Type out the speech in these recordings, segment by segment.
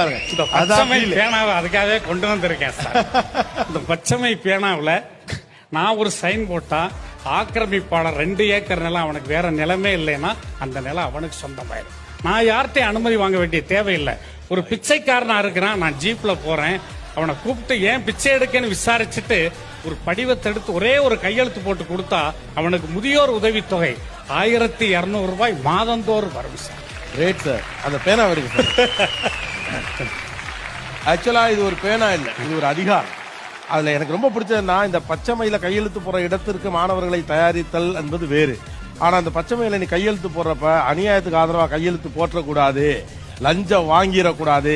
இந்த பச்சைமை பேனாவை அதுக்காகவே கொண்டு வந்திருக்கேன் சார். இந்த பச்சைமை பேனாவில் நான் ஒரு சைன் போட்டா ஆக்கிரமிப்பாளர் 2 ஏக்கர் நிலம் அவனுக்கு வேற நிலமே இல்லைன்னா அந்த நிலம் அவனுக்கு சொந்தமாயிடும். நான் யார்கிட்டையும் அனுமதி வாங்க வேண்டிய தேவையில்லை. ஒரு பிச்சைக்காரனா இருக்கிறான், நான் ஜீப்ல போறேன், அவனை கூப்பிட்டு ஏன் பிச்சை எடுக்கன்னு விசாரிச்சுட்டு ஒரு படிவத்தை எடுத்து ஒரே ஒரு கையெழுத்து போட்டு கொடுத்தா அவனுக்கு முதியோர் உதவித்தொகை 1200 ரூபாய் மாதந்தோறும் வரும் சார். ரேட் சார், அந்த பேனா வருது சார். ஆக்சுவலா இது ஒரு பேனா இல்லை, இது ஒரு அதிகாரம். அதுல எனக்கு ரொம்ப பிடிச்சதுன்னா, இந்த பச்சைமையில கையெழுத்து போற இடத்திற்கு மாணவர்களை தயாரித்தல் என்பது வேறு. ஆனா அந்த பச்சைமையில நீ கையெழுத்து போடுறப்ப அநியாயத்துக்கு ஆதரவா கையெழுத்து போற்றக்கூடாது, லஞ்சம் வாங்கிடக்கூடாது,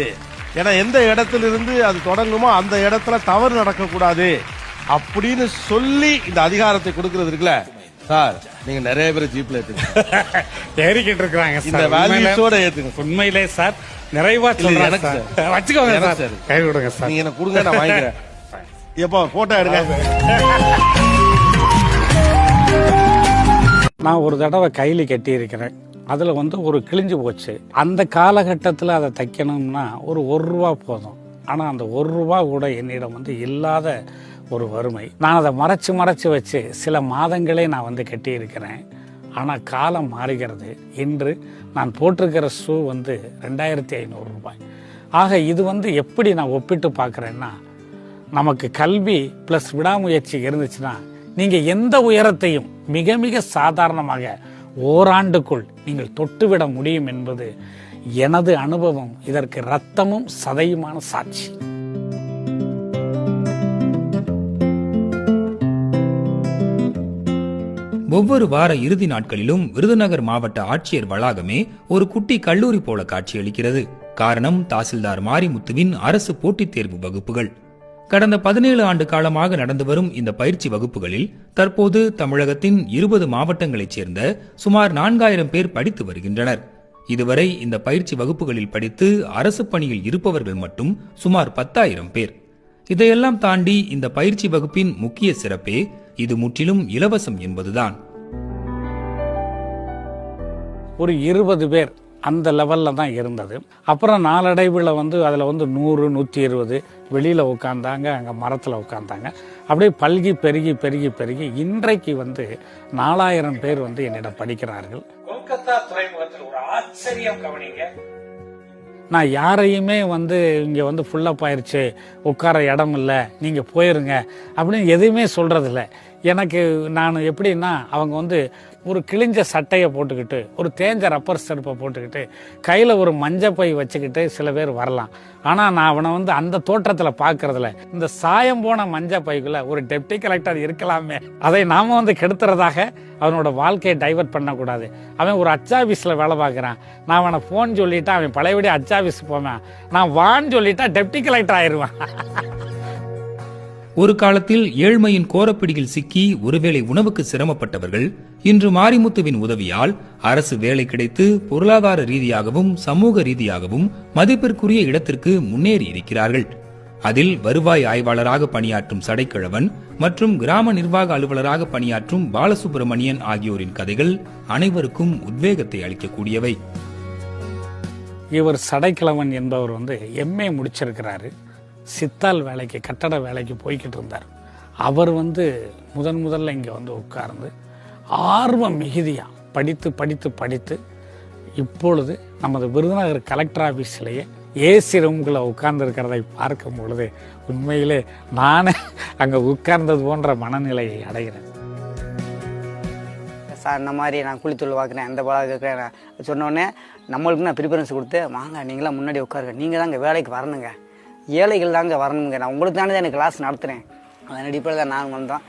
ஏன்னா எந்த இடத்திலிருந்து அது தொடங்குமோ அந்த இடத்துல தவறு நடக்கக்கூடாது அப்படின்னு சொல்லி இந்த அதிகாரத்தை கொடுக்கறது இருக்குல்ல சார். நீங்க நிறைய பேர் ஜீப்ல ஏறிக்கிட்டு இருக்காங்க. இந்த வேல்யூஸோட ஏத்துங்க. உண்மையிலே சார் நிறைவா சொல்றேன் சார். வச்சுக்கோங்க சார், கை கொடுங்க சார். நீங்க என்ன கொடுங்க, நான் வாங்கிக்கிறேன். எப்போ போட்டோ எடுங்க. நான் ஒரு தடவை கைலி கட்டி இருக்கிறேன். அதுல ஒரு கிழிஞ்சு போச்சு. அந்த காலகட்டத்தில் அதை தைக்கணும்னா ஒரு ரூபா போதும். ஆனா அந்த ரூபா கூட என்னிடம் இல்லாத ஒரு வறுமை. நான் அதை மறைச்சு வச்சு சில மாதங்களே நான் கட்டி இருக்கிறேன். ஆனா காலம் மாறுகிறது. இன்று நான் போட்டிருக்கிற ஷூ 2500 ரூபாய். ஆக இது எப்படி நான் ஒப்பிட்டு பார்க்குறேன்னா, நமக்கு கல்வி ப்ளஸ் விடாமுயற்சி இருந்துச்சுன்னா நீங்க எந்த உயரத்தையும் மிக மிக சாதாரணமாக ஓராண்டுக்குள் நீங்கள் தொட்டுவிட முடியும் என்பது எனது அனுபவம். இதற்கு ரத்தமும் சதையுமான சாட்சி. ஒவ்வொரு வார இறுதி நாட்களிலும் விருதுநகர் மாவட்ட ஆட்சியர் வளாகமே ஒரு குட்டி கல்லூரி போல காட்சியளிக்கிறது. காரணம், தாசில்தார் மாரிமுத்துவின் அரசு போட்டித் தேர்வு வகுப்புகள். கடந்த 17 ஆண்டு காலமாக நடந்து வரும் இந்த பயிற்சி வகுப்புகளில் தற்போது தமிழகத்தின் 20 மாவட்டங்களைச் சேர்ந்த சுமார் 4000 பேர் படித்து வருகின்றனர். இதுவரை இந்த பயிற்சி வகுப்புகளில் படித்து அரசு பணியில் இருப்பவர்கள் மட்டும் சுமார் 10,000 பேர். இதையெல்லாம் தாண்டி இந்த பயிற்சி வகுப்பின் முக்கிய சிறப்பே இது முற்றிலும் இலவசம் என்பதுதான். ஒரு 20 பேர் அந்த லெவல்ல தான் இருந்தது. அப்புறம் நாளடைவில் அதில் 100, 120 வெளியில உட்கார்ந்தாங்க, அங்கே மரத்தில் உட்கார்ந்தாங்க. அப்படியே பல்கி பெருகி பெருகி பெருகி இன்றைக்கு 4000 பேர் என்னிடம் படிக்கிறார்கள். கொல்கத்தா துறைமுகத்தில் ஒரு ஆச்சரியம் கவனிங்க. நான் யாரையுமே இங்கே ஃபுல்லப் ஆயிருச்சு, உட்கார இடம் இல்லை, நீங்கள் போயிருங்க அப்படின்னு எதுவுமே சொல்கிறதில்ல. எனக்கு நான் எப்படின்னா, அவங்க ஒரு கிழிஞ்ச சட்டையை போட்டுக்கிட்டு, ஒரு தேஞ்ச ரப்பர் செருப்பை போட்டுக்கிட்டு, கையில் ஒரு மஞ்சப்பை வச்சுக்கிட்டு சில பேர் வரலாம். ஆனால் நான் அவனை அந்த தோற்றத்தில் பார்க்கறதில்ல. இந்த சாயம் போன மஞ்சப்பைக்குள்ள ஒரு டெப்டி கலெக்டர் இருக்கலாமே, அதை நாம கெடுத்துறதாக அவனோட வாழ்க்கையை டைவர்ட் பண்ணக்கூடாது. அவன் ஒரு அச்சாபீஸில் வேலை பார்க்குறான், நான் அவனை ஃபோன் சொல்லிட்டா அவன் பழையபடி அச்சாபீஸ் போவேன், நான் வான்னு சொல்லிட்டா டெப்டி கலெக்டர் ஆயிடுவான். ஒரு காலத்தில் ஏழ்மையின் கோரப்பிடியில் சிக்கி ஒருவேளை உணவுக்கு சிரமப்பட்டவர்கள் இன்று மாரிமுத்துவின் உதவியால் அரசு வேலை கிடைத்து பொருளாதார ரீதியாகவும் சமூக ரீதியாகவும் மதிப்பிற்குரிய இடத்திற்கு முன்னேறி இருக்கிறார்கள். அதில் வருவாய் ஆய்வாளராக பணியாற்றும் சடைக்கிழவன் மற்றும் கிராம நிர்வாக அலுவலராக பணியாற்றும் பாலசுப்பிரமணியன் ஆகியோரின் கதைகள் அனைவருக்கும் உத்வேகத்தை அளிக்கக்கூடியவை. இவர் சடைக்கிழவன் என்பவர் MA முடிச்சிருக்கிறாரு. சித்தால் வேலைக்கு, கட்டட வேலைக்கு போய்கிட்டு இருந்தார். அவர் முதல்ல இங்கே உட்கார்ந்து ஆர்வம் மிகுதியாக படித்து படித்து படித்து இப்பொழுது நமது விருதுநகர் கலெக்டர் ஆஃபீஸிலேயே ஏசி ரூம்குள்ளே உட்கார்ந்து இருக்கிறதை பார்க்கும் பொழுது உண்மையிலே நானே அங்கே உட்கார்ந்தது போன்ற மனநிலையை அடைகிறேன். சார், இந்த மாதிரி நான் குளித்தொழில் பார்க்குறேன், அந்த பாலாக இருக்கிறேன் சொன்னோடனே நம்மளுக்கு நான் ப்ரிஃபரன்ஸ் கொடுத்து, வாங்க நீங்களாம் முன்னாடி உட்காருங்க, நீங்கள் தான் இங்கே வேலைக்கு வரணுங்க, ஏழைகள் தாங்க வரணுங்க, நான் உங்களுக்கு தானே தான் எனக்கு கிளாஸ் நடத்துகிறேன். அதன் அடிப்படையில் தான் நான் வந்தோம்.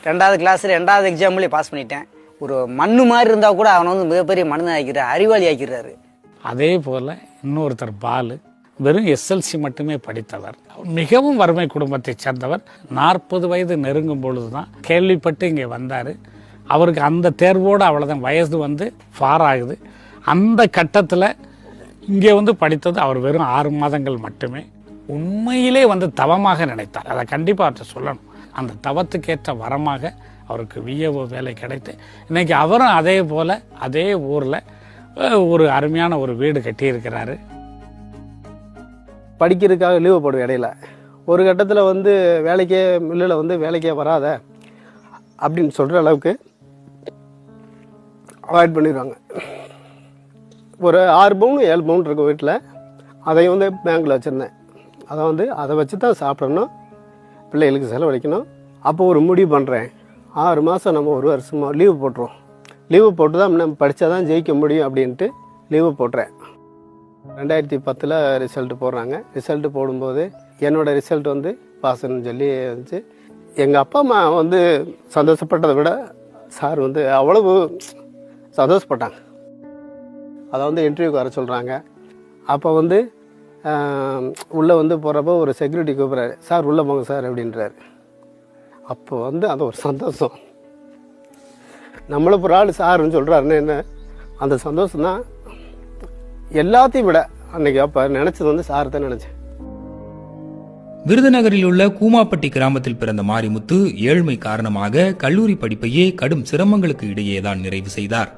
2வது கிளாஸில் 2வது எக்ஸாம்லேயே பாஸ் பண்ணிட்டேன். ஒரு மண்ணு மாதிரி இருந்தால் கூட அவனை மிகப்பெரிய மனிதன் ஆக்கிறார், அறிவாளி ஆக்கிறாரு. அதே போல் இன்னொருத்தர் பாலு வெறும் SLC மட்டுமே படித்தவர், மிகவும் வறுமை குடும்பத்தை சேர்ந்தவர். 40 வயது நெருங்கும் பொழுது தான் கேள்விப்பட்டு இங்கே வந்தார். அவருக்கு அந்த தேர்வோடு அவ்வளோதான், வயது ஃபார் ஆகுது. அந்த கட்டத்தில் இங்கே படித்தது அவர் வெறும் 6 மாதங்கள் மட்டுமே. உண்மையிலே தவமாக நினைத்தார். அதை கண்டிப்பாக அவர்கிட்ட சொல்லணும். அந்த தவத்துக்கேற்ற வரமாக அவருக்கு VAO வேலை கிடைத்து இன்னைக்கு அவரும் அதே போல் அதே ஊரில் ஒரு அருமையான ஒரு வீடு கட்டியிருக்கிறாரு. படிக்கிறதுக்காக லீவு போடுவேன் இடையில. ஒரு கட்டத்தில் வந்து வேலைக்கே மில்லில் வந்து வேலைக்கே வராத அப்படின்னு சொல்கிற அளவுக்கு அவாய்ட் பண்ணிடுவாங்க. ஒரு 6 பவுன் 7 பவுன் இருக்கும் வீட்டில், அதையும் வந்து பேங்க்கில் வச்சுருந்தேன். அதை வச்சு தான் சாப்பிடணும், பிள்ளைகளுக்கு செலவழிக்கணும். அப்போ ஒரு முடிவு பண்ணுறேன், 6 மாதம் நம்ம 1 வருஷமாக லீவு போட்டுருவோம். லீவு போட்டு தான் நம்ம படித்தா தான் ஜெயிக்க முடியும் அப்படின்ட்டு லீவு போட்டுறேன். 2010 ரிசல்ட்டு போடுறாங்க. ரிசல்ட்டு போடும்போது என்னோடய ரிசல்ட் வந்து பாஸ்ன்னு சொல்லி வந்துச்சு. எங்கள் அப்பா அம்மா வந்து சந்தோஷப்பட்டதை விட சார் வந்து அவ்வளவு சந்தோஷப்பட்டாங்க. அதை வந்து இன்டர்வியூக்கு வர சொல்கிறாங்க. அப்போ வந்து உள்ளே வந்து போகிறப்போ ஒரு செக்யூரிட்டி கூப்பிட்றாரு, சார் உள்ளே போங்க சார் அப்படின்றாரு. அப்போ வந்து அது ஒரு சந்தோஷம். நம்மளை ஒரு ஆள் சாருன்னு சொல்கிறாருன்னு என்ன, அந்த சந்தோஷம் தான் எல்லாத்தையும் விட. அன்னைக்கு அப்போ நினச்சது வந்து சார் தான் நினச்சேன். விருதுநகரில் உள்ள கூமாப்பட்டி கிராமத்தில் பிறந்த மாரிமுத்து ஏழ்மை காரணமாக கல்லூரி படிப்பையே கடும் சிரமங்களுக்கு இடையேதான் நிறைவு செய்தார்.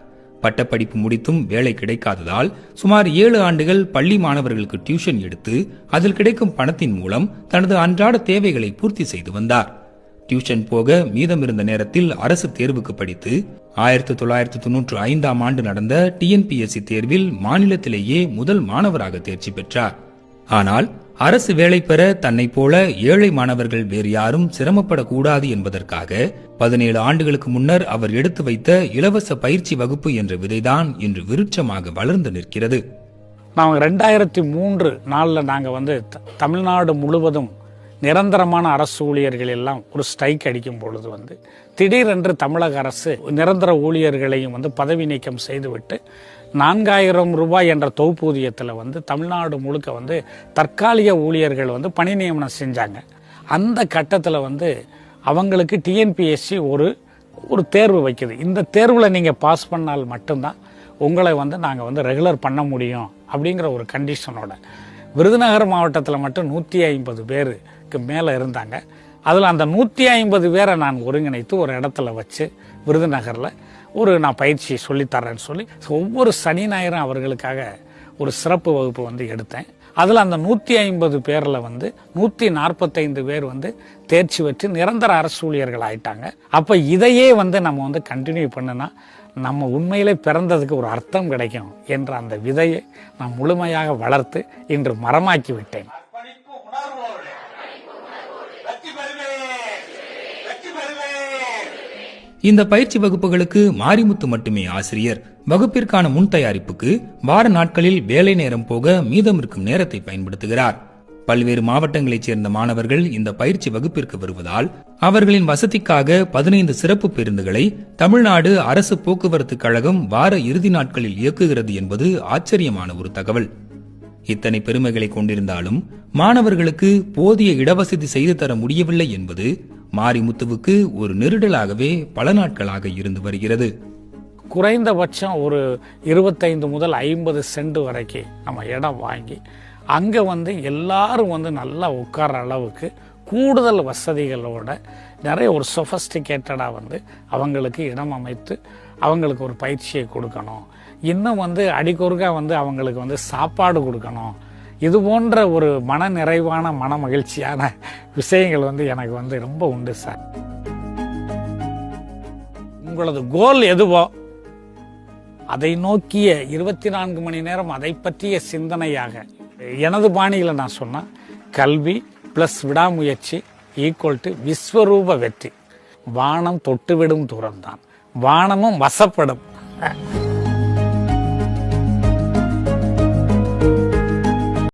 பட்டப்படிப்பு முடித்தும் வேலை கிடைக்காததால் சுமார் 7 ஆண்டுகள் பள்ளி மாணவர்களுக்கு டியூஷன் எடுத்து அதில் கிடைக்கும் பணத்தின் மூலம் தனது அன்றாட தேவைகளை பூர்த்தி செய்து வந்தார். டியூஷன் போக மீதமிருந்த நேரத்தில் அரசு தேர்வுக்கு படித்து 1995ஆம் ஆண்டு நடந்த TNPSC தேர்வில் மாநிலத்திலேயே முதல் மாணவராக தேர்ச்சி பெற்றார். ஆனால் அரசு வேலை பெற தன்னை போல ஏழை மாணவர்கள் வேறு யாரும் சிரமப்படக்கூடாது என்பதற்காக 17 ஆண்டுகளுக்கு முன்னர் அவர் எடுத்து வைத்த இலவச பயிற்சி வகுப்பு என்ற விதைதான் இன்று விருட்சமாக வளர்ந்து நிற்கிறது. நாங்கள் 2003 நாங்கள் வந்து தமிழ்நாடு முழுவதும் நிரந்தரமான அரசு ஊழியர்கள் எல்லாம் ஒரு ஸ்ட்ரைக் அடிக்கும் பொழுது வந்து திடீரென்று தமிழக அரசு நிரந்தர ஊழியர்களையும் வந்து பதவி நீக்கம் செய்துவிட்டு 4000 ரூபாய் என்ற தொகுப்பூதியத்தில் வந்து தமிழ்நாடு முழுக்க வந்து தற்காலிக ஊழியர்கள் வந்து பணி நியமனம் செஞ்சாங்க. அந்த கட்டத்தில் வந்து அவங்களுக்கு TNPSC ஒரு தேர்வு வைக்குது. இந்த தேர்வில் நீங்கள் பாஸ் பண்ணால் மட்டும்தான் உங்களை வந்து நாங்கள் வந்து ரெகுலர் பண்ண முடியும் அப்படிங்கிற ஒரு கண்டிஷனோட விருதுநகர் மாவட்டத்தில் மட்டும் 150 பேருக்கு மேலே இருந்தாங்க. அதில் அந்த 150 பேரை நான் ஒருங்கிணைத்து ஒரு இடத்துல வச்சு விருதுநகரில் நான் பயிற்சி சொல்லித்தரேன்னு சொல்லி ஒவ்வொரு சனி ஞாயிறும் அவர்களுக்காக ஒரு சிறப்பு வகுப்பு வந்து எடுத்தேன். அதில் அந்த 150 பேரில் வந்து 145 பேர் வந்து தேர்ச்சி பெற்று நிரந்தர அரசு ஊழியர்கள் ஆயிட்டாங்க. அப்போ இதையே வந்து நம்ம வந்து கண்டினியூ பண்ணுனா நம்ம உண்மையிலே பிறந்ததுக்கு ஒரு அர்த்தம் கிடைக்கும் என்ற அந்த விதையை நான் முழுமையாக வளர்த்து இன்று மரமாக்கி விட்டேன். இந்த பயிற்சி வகுப்புகளுக்கு மாரிமுத்து மட்டுமே ஆசிரியர். வகுப்பிற்கான முன் தயாரிப்புக்கு வார நாட்களில் வேலை நேரம் போக மீதம் இருக்கும் நேரத்தை பயன்படுத்துகிறார். பல்வேறு மாவட்டங்களைச் சேர்ந்த மாணவர்கள் இந்த பயிற்சி வகுப்பிற்கு வருவதால் அவர்களின் வசதிக்காக 15 சிறப்பு பேருந்துகளை தமிழ்நாடு அரசு போக்குவரத்து கழகம் வார இறுதி நாட்களில் இயக்குகிறது என்பது ஆச்சரியமான ஒரு தகவல். இத்தனை பெருமைகளை கொண்டிருந்தாலும் மாணவர்களுக்கு போதிய இடவசதி செய்து தர முடியவில்லை என்பது மாரிமுத்துவுக்கு ஒரு நெருடலாகவே பல நாட்களாக இருந்து வருகிறது. குறைந்தபட்சம் ஒரு 25 முதல் 50 சென்ட் வரைக்கும் நம்ம இடம் வாங்கி அங்கே வந்து எல்லாரும் வந்து நல்லா உட்கார்ற அளவுக்கு கூடுதல் வசதிகளோட நிறைய ஒரு சொஃபஸ்டிகேட்டடாக வந்து அவங்களுக்கு இடம் அமைத்து அவங்களுக்கு ஒரு பயிற்சியை கொடுக்கணும். இன்னும் வந்து அடிக்கொருக்கா வந்து அவங்களுக்கு வந்து சாப்பாடு கொடுக்கணும். இது போன்ற ஒரு மன நிறைவான மன மகிழ்ச்சியான விஷயங்கள் வந்து எனக்கு வந்து ரொம்ப உண்டு சார். உங்களது கோல் எதுவோ அதை நோக்கிய 24 மணி நேரம் அதை பற்றிய சிந்தனையாக எனது பாணியில் நான் சொன்னேன், கல்வி பிளஸ் விடாமுயற்சி ஈக்குவல் டு விஸ்வரூப வெற்றி. வானம் தொட்டுவிடும் தூரம்தான், வானமும் வசப்படும்.